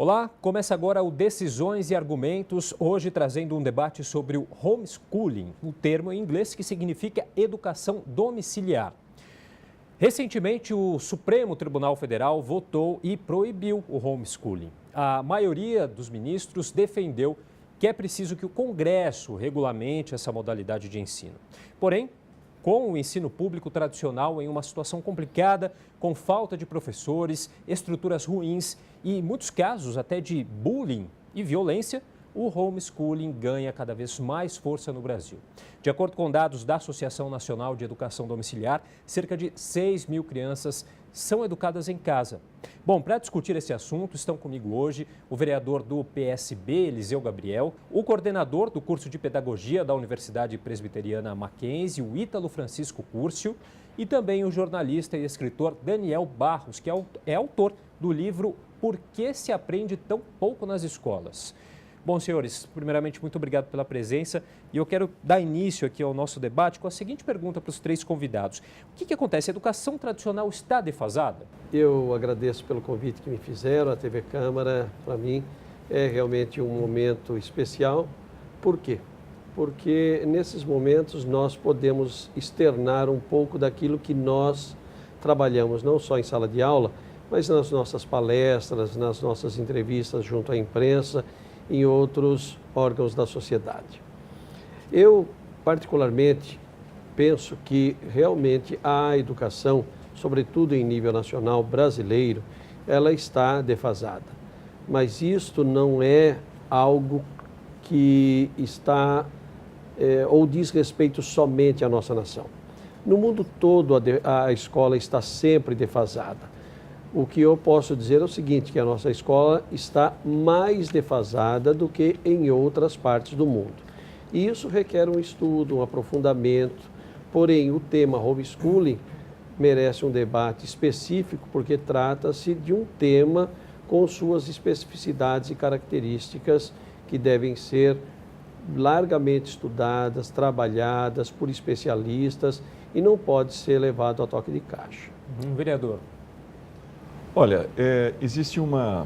Olá, começa agora o Decisões e Argumentos, hoje trazendo um debate sobre o homeschooling, um termo em inglês que significa educação domiciliar. Recentemente, o Supremo Tribunal Federal votou e proibiu o homeschooling. A maioria dos ministros defendeu que é preciso que o Congresso regulamente essa modalidade de ensino. Porém, com o ensino público tradicional em uma situação complicada, com falta de professores, estruturas ruins e, em muitos casos, até de bullying e violência, o homeschooling ganha cada vez mais força no Brasil. De acordo com dados da Associação Nacional de Educação Domiciliar, cerca de 6 mil crianças são educadas em casa. Bom, para discutir esse assunto, estão comigo hoje o vereador do PSB, Eliseu Gabriel, o coordenador do curso de Pedagogia da Universidade Presbiteriana Mackenzie, o Ítalo Francisco Curcio, e também o jornalista e escritor Daniel Barros, que é autor do livro Por que se aprende tão pouco nas escolas? Bom, senhores, primeiramente, muito obrigado pela presença e eu quero dar início aqui ao nosso debate com a seguinte pergunta para os três convidados. O que acontece? A educação tradicional está defasada? Eu agradeço pelo convite que me fizeram, a TV Câmara, para mim, é realmente um momento especial. Por quê? Porque nesses momentos nós podemos externar um pouco daquilo que nós trabalhamos, não só em sala de aula, mas nas nossas palestras, nas nossas entrevistas junto à imprensa, em outros órgãos da sociedade. Eu, particularmente, penso que realmente a educação, sobretudo em nível nacional brasileiro, ela está defasada. Mas isto não é algo que está ou diz respeito somente à nossa nação. No mundo todo, a escola está sempre defasada. O que eu posso dizer é o seguinte, que a nossa escola está mais defasada do que em outras partes do mundo. E isso requer um estudo, um aprofundamento, porém o tema homeschooling merece um debate específico porque trata-se de um tema com suas especificidades e características que devem ser largamente estudadas, trabalhadas por especialistas e não pode ser levado a toque de caixa. Vereador. Olha, existe uma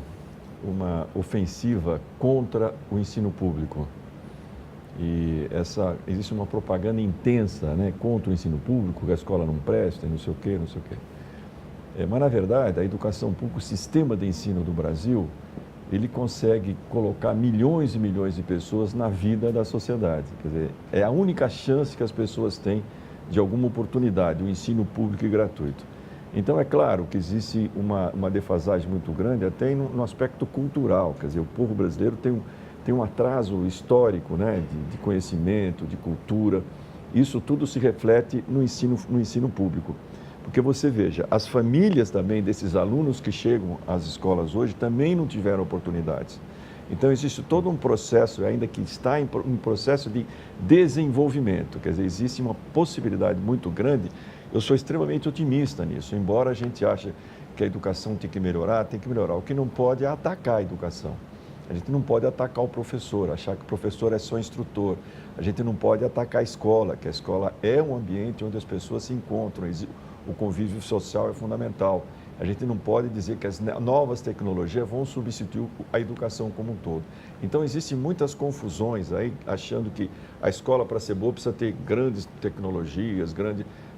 ofensiva contra o ensino público e existe uma propaganda intensa, né, contra o ensino público, que a escola não presta, não sei o quê, não sei o quê. Mas, na verdade, a educação pública, o sistema de ensino do Brasil, ele consegue colocar milhões e milhões de pessoas na vida da sociedade. Quer dizer, é a única chance que as pessoas têm de alguma oportunidade, o ensino público e gratuito. Então, é claro que existe uma defasagem muito grande até no aspecto cultural, quer dizer, o povo brasileiro tem um atraso histórico, né, de conhecimento, de cultura. Isso tudo se reflete no ensino público. Porque você veja, as famílias também desses alunos que chegam às escolas hoje também não tiveram oportunidades. Então, existe todo um processo, ainda que está em processo de desenvolvimento, quer dizer, existe uma possibilidade muito grande. Eu sou extremamente otimista nisso, embora a gente ache que a educação tem que melhorar, tem que melhorar. O que não pode é atacar a educação. A gente não pode atacar o professor, achar que o professor é só instrutor. A gente não pode atacar a escola, que a escola é um ambiente onde as pessoas se encontram, o convívio social é fundamental. A gente não pode dizer que as novas tecnologias vão substituir a educação como um todo. Então, existem muitas confusões aí, achando que a escola, para ser boa, precisa ter grandes tecnologias,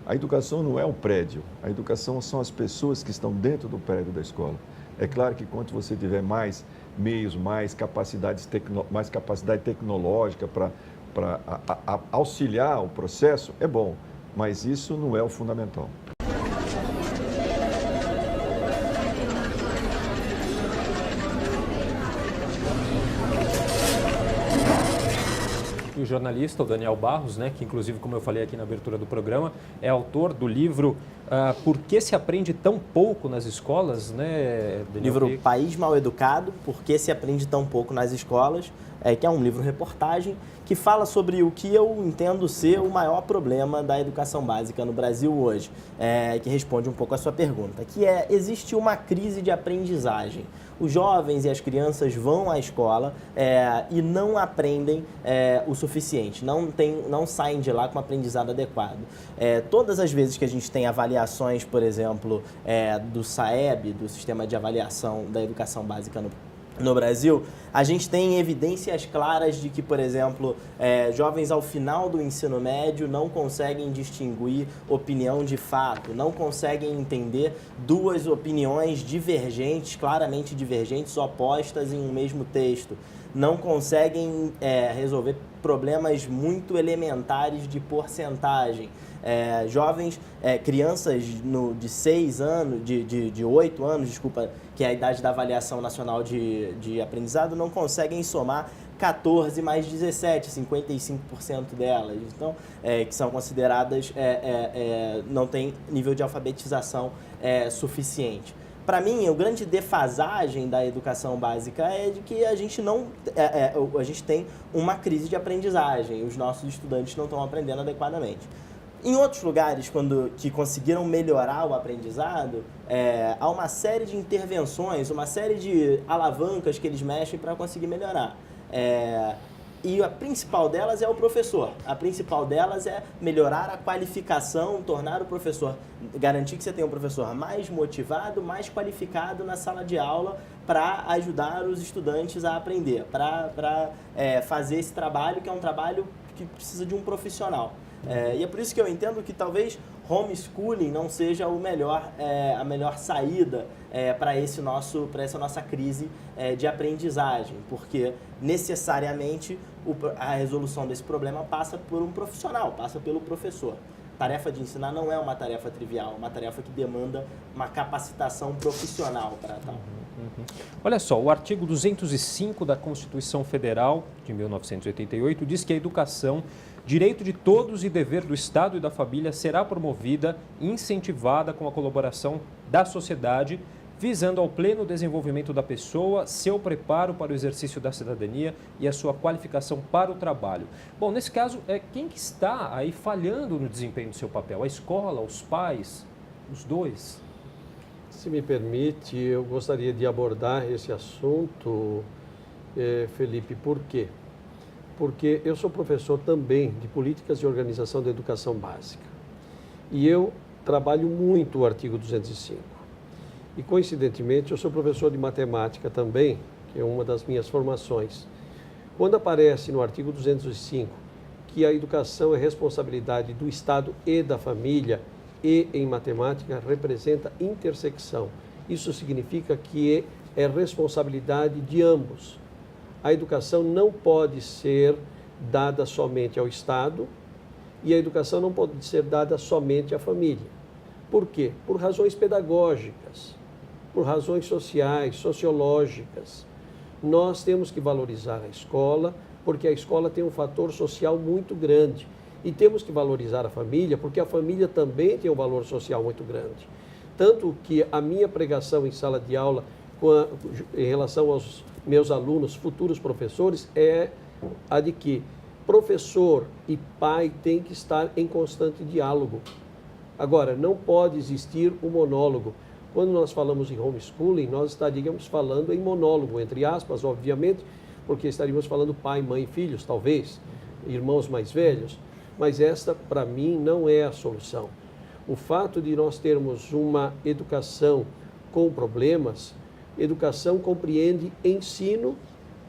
A educação não é o prédio, a educação são as pessoas que estão dentro do prédio da escola. É claro que quanto você tiver mais meios, mais capacidade tecnológica para auxiliar o processo, é bom, mas isso não é o fundamental. O jornalista, o Daniel Barros, né, que inclusive, como eu falei aqui na abertura do programa, é autor do livro Por que se aprende tão pouco nas escolas, né, Daniel? Livro País Mal Educado, Por que se aprende tão pouco nas escolas, que é um livro-reportagem que fala sobre o que eu entendo ser o maior problema da educação básica no Brasil hoje, que responde um pouco a sua pergunta, que existe uma crise de aprendizagem. Os jovens e as crianças vão à escola e não aprendem o suficiente, não saem de lá com um aprendizado adequado. Todas as vezes que a gente tem avaliações, por exemplo, do SAEB, do Sistema de Avaliação da Educação Básica no Brasil, a gente tem evidências claras de que, por exemplo, jovens ao final do ensino médio não conseguem distinguir opinião de fato, não conseguem entender duas opiniões divergentes, claramente divergentes, opostas em um mesmo texto, não conseguem resolver problemas muito elementares de porcentagem. Jovens, crianças de 6 anos, de 8 anos, desculpa, que é a idade da avaliação nacional de aprendizado, não conseguem somar 14 mais 17, 55% delas. Então, que são consideradas, não tem nível de alfabetização suficiente. Para mim, a grande defasagem da educação básica é de que a gente a gente tem uma crise de aprendizagem. Os nossos estudantes não estão aprendendo adequadamente. Em outros lugares, que conseguiram melhorar o aprendizado, há uma série de intervenções, uma série de alavancas que eles mexem para conseguir melhorar. E a principal delas é o professor. A principal delas é melhorar a qualificação, tornar o professor, garantir que você tenha um professor mais motivado, mais qualificado na sala de aula para ajudar os estudantes a aprender, para fazer esse trabalho que é um trabalho que precisa de um profissional. E é por isso que eu entendo que talvez homeschooling não seja a melhor saída para essa nossa crise de aprendizagem, porque necessariamente a resolução desse problema passa por um profissional, passa pelo professor. Tarefa de ensinar não é uma tarefa trivial, é uma tarefa que demanda uma capacitação profissional para tal. Olha só, o artigo 205 da Constituição Federal de 1988 diz que a educação, direito de todos e dever do Estado e da família, será promovida e incentivada com a colaboração da sociedade, visando ao pleno desenvolvimento da pessoa, seu preparo para o exercício da cidadania e a sua qualificação para o trabalho. Bom, nesse caso, quem que está aí falhando no desempenho do seu papel? A escola, os pais, os dois? Se me permite, eu gostaria de abordar esse assunto, Felipe, por quê? Porque eu sou professor também de Políticas de Organização da Educação Básica. E eu trabalho muito o artigo 205. E, coincidentemente, eu sou professor de matemática também, que é uma das minhas formações. Quando aparece no artigo 205 que a educação é responsabilidade do Estado e da família, e em matemática representa intersecção. Isso significa que é responsabilidade de ambos. A educação não pode ser dada somente ao Estado e a educação não pode ser dada somente à família. Por quê? Por razões pedagógicas, por razões sociais, sociológicas. Nós temos que valorizar a escola, porque a escola tem um fator social muito grande. E temos que valorizar a família, porque a família também tem um valor social muito grande. Tanto que a minha pregação em sala de aula, em relação aos meus alunos, futuros professores, é a de que professor e pai têm que estar em constante diálogo. Agora, não pode existir um monólogo. Quando nós falamos em homeschooling, nós estaríamos falando em monólogo, entre aspas, obviamente, porque estaríamos falando pai, mãe, filhos, talvez, irmãos mais velhos. Mas esta, para mim, não é a solução. O fato de nós termos uma educação com problemas, educação compreende ensino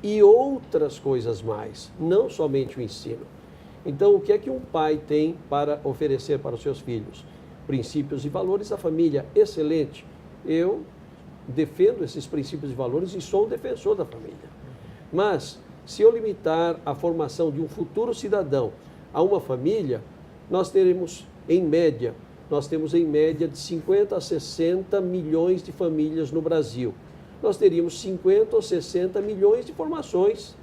e outras coisas mais, não somente o ensino. Então, o que é que um pai tem para oferecer para os seus filhos? Princípios e valores da família, excelente. Eu defendo esses princípios e valores e sou um defensor da família. Mas, se eu limitar a formação de um futuro cidadão a uma família, nós temos em média de 50 a 60 milhões de famílias no Brasil. Nós teríamos 50 ou 60 milhões de formações.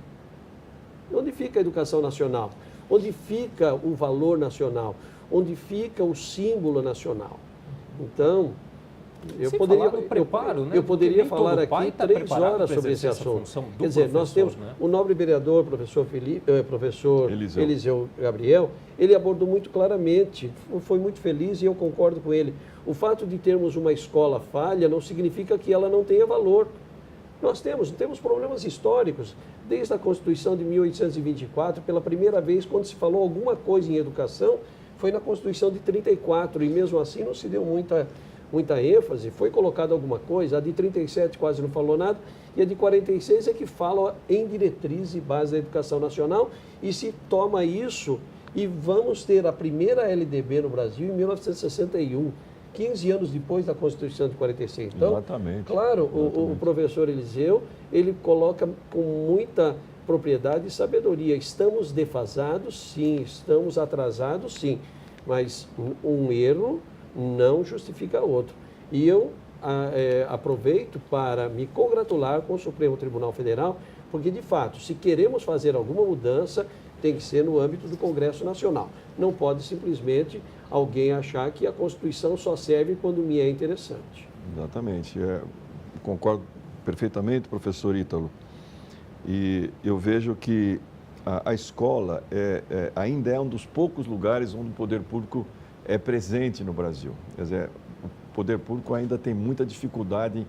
Onde fica a educação nacional? Onde fica o valor nacional? Onde fica o símbolo nacional? Então, eu poderia falar aqui 3 horas sobre esse assunto. Quer dizer, nós temos o nobre vereador, professor Eliseu Gabriel, ele abordou muito claramente, foi muito feliz e eu concordo com ele. O fato de termos uma escola falha não significa que ela não tenha valor. Nós temos problemas históricos. Desde a Constituição de 1824, pela primeira vez, quando se falou alguma coisa em educação, foi na Constituição de 34, e mesmo assim não se deu muita muita ênfase, foi colocada alguma coisa, a de 37 quase não falou nada, e a de 46 é que fala em diretriz e base da educação nacional, e se toma isso, e vamos ter a primeira LDB no Brasil em 1961, 15 anos depois da Constituição de 46. Então, exatamente. Claro, o professor Eliseu, ele coloca com muita propriedade e sabedoria. Estamos defasados, sim. Estamos atrasados, sim. Mas um erro não justifica outro. E eu aproveito para me congratular com o Supremo Tribunal Federal, porque, de fato, se queremos fazer alguma mudança, tem que ser no âmbito do Congresso Nacional. Não pode simplesmente alguém achar que a Constituição só serve quando me é interessante. Exatamente. Concordo perfeitamente, professor Ítalo. E eu vejo que a escola ainda é um dos poucos lugares onde o poder público é presente no Brasil. Quer dizer, o poder público ainda tem muita dificuldade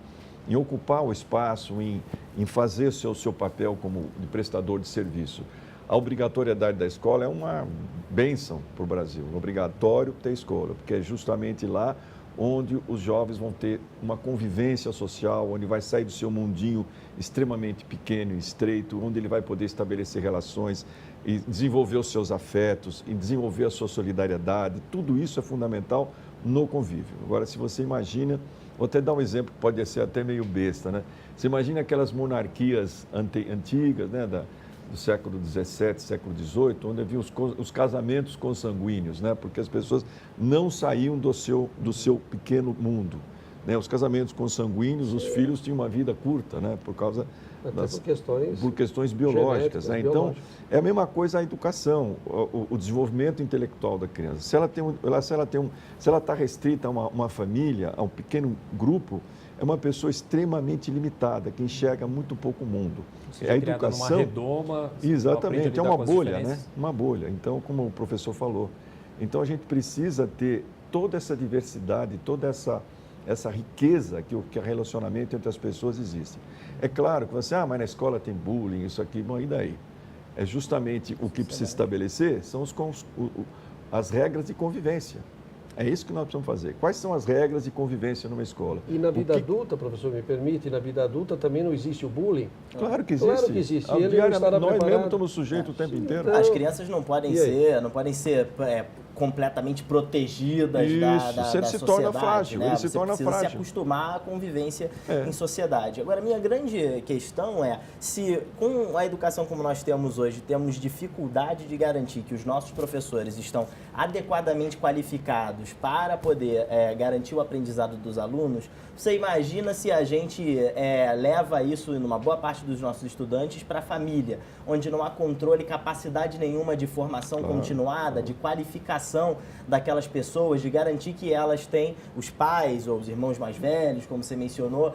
em ocupar o espaço, em fazer o seu papel como de prestador de serviço. A obrigatoriedade da escola é uma bênção para o Brasil, obrigatório ter escola, porque é justamente lá onde os jovens vão ter uma convivência social, onde vai sair do seu mundinho extremamente pequeno e estreito, onde ele vai poder estabelecer relações e desenvolver os seus afetos, e desenvolver a sua solidariedade. Tudo isso é fundamental no convívio. Agora, se você imagina, vou até dar um exemplo que pode ser até meio besta, né? Você imagina aquelas monarquias antigas, né, do século XVII, século XVIII, onde havia os casamentos consanguíneos, né? Porque as pessoas não saíam do seu pequeno mundo. Né? Os casamentos consanguíneos, os filhos tinham uma vida curta, né? Por questões biológicas. Né? Então, é a mesma coisa a educação, o desenvolvimento intelectual da criança. Se ela está restrita a uma família, a um pequeno grupo, é uma pessoa extremamente limitada, que enxerga muito pouco o mundo. A educação, numa redoma, exatamente, é uma bolha, né? Uma bolha. Então, como o professor falou, então a gente precisa ter toda essa diversidade, toda essa riqueza que o relacionamento entre as pessoas existe. É claro que você, mas na escola tem bullying, isso aqui, bom, e daí? É justamente o que precisa estabelecer, são as regras de convivência. É isso que nós precisamos fazer. Quais são as regras de convivência numa escola? E na vida adulta, professor, me permite, na vida adulta também não existe o bullying? Claro que existe. Claro que existe. Nós mesmos estamos sujeitos o tempo inteiro. As crianças não podem ser completamente protegidas da sociedade. Se torna frágil, né? ele se torna frágil. Você precisa se acostumar à convivência em sociedade. Agora, minha grande questão é se com a educação como nós temos hoje, temos dificuldade de garantir que os nossos professores estão adequadamente qualificados para poder garantir o aprendizado dos alunos, você imagina se a gente leva isso, numa boa parte dos nossos estudantes, para a família, onde não há controle, capacidade nenhuma de formação continuada, de qualificação daquelas pessoas, de garantir que elas têm, os pais ou os irmãos mais velhos, como você mencionou,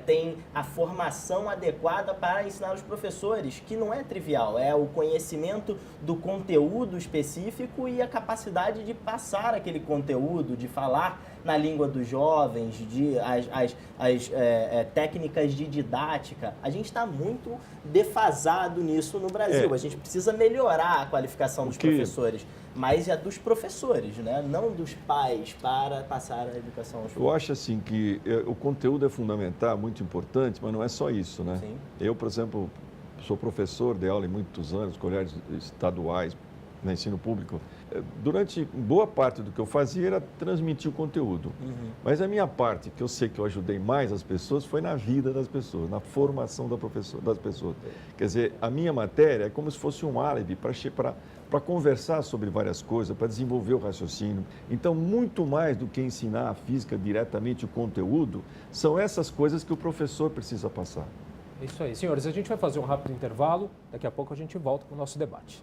têm a formação adequada para ensinar os professores, que não é trivial, é o conhecimento do conteúdo específico e a capacidade de passar aquele conteúdo, de falar na língua dos jovens, as técnicas de didática. A gente está muito defasado nisso no Brasil. A gente precisa melhorar a qualificação dos professores, mas é dos professores, né? Não dos pais, para passar a educação aos Eu acho assim que o conteúdo é fundamental, muito importante, mas não é só isso, né? Sim. Eu, por exemplo, sou professor, dei aula em muitos anos, colégios estaduais, no ensino público. Durante boa parte do que eu fazia era transmitir o conteúdo. Mas a minha parte, que eu sei que eu ajudei mais as pessoas, foi na vida das pessoas, na formação das pessoas. Quer dizer, a minha matéria é como se fosse um álibi para conversar sobre várias coisas, para desenvolver o raciocínio. Então, muito mais do que ensinar a física diretamente o conteúdo, são essas coisas que o professor precisa passar. Isso aí. Senhores, a gente vai fazer um rápido intervalo. Daqui a pouco a gente volta com o nosso debate.